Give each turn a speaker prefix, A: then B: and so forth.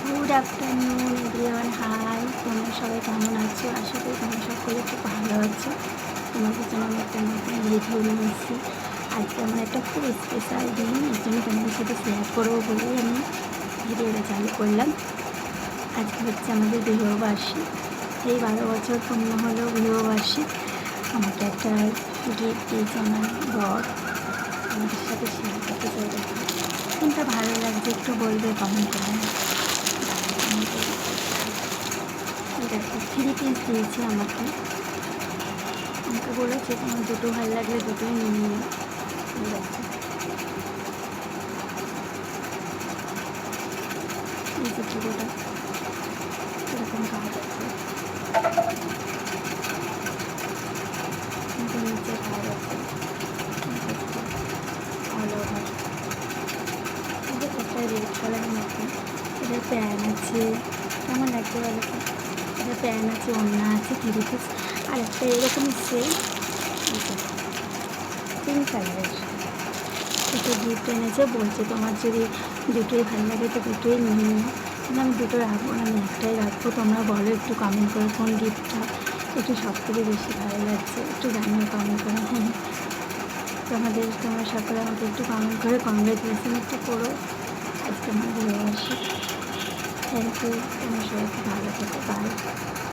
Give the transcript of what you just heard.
A: Good afternoon everyone, high. তোমরা সবাই কেমন আছো? আশা করি তোমরা সকলে খুব ভালো আছো। তোমাদের জন্য আমি একটা নতুন ভিডিও নিয়ে এসেছি। আজকে আমার একটা খুব স্পেশাল দিন, এর জন্য তোমাদের সাথে শেয়ার করবো বলেই আমি ভিডিওটা চালু করলাম। আজকে হচ্ছে আমাদের বিবাহবার্ষিক। এই 12 বছর পূর্ণ হলো বিবাহবার্ষিক। আমাকে একটা গিফট দিয়েছে আমার বর, আমাদের সাথে শেয়ার করতে চাই। কোনটা ভালো লাগছে একটু বলবে কমেন্ট করে। দেখো, 3 পিস দিয়েছে আমাকে বলেছে তোমার দুটো ভালো লাগলে দুটোই নিয়ে নিও। দেখো, এই যে পুরোটা এরকম কাজ আছে, কিন্তু নিচে কাজ আছে অল ওভার। এটা একটা রেড কালারের মতন, এটা প্যান আছে। কেমন লাগছে বলো তো? এটা প্যান আছে, ওড়না আছে, 3 পিস। আর একটা এরকমই সেম পিঙ্ক কালারের একটা গিফট এনেছে। বলছে তোমার যদি দুটোই ভালো লাগে তো দুটোই নিয়ে নিও। কিন্তু আমি দুটো রাখবো না, আমি একটাই রাখবো। তোমরা বলো একটু কমেন্ট করে কোন গিফটটা একটু সবথেকে বেশি ভালো লাগছে, একটু জানিও কমেন্ট করে। হ্যাঁ, তোমরা সকলে আমাকে একটু কমেন্ট করে কংগ্রেচুলেশন একটু করো আজকে আমার বিবাহবার্ষিক। Thank you. তোমরা সবাই খুব ভালো থেকো। বাই।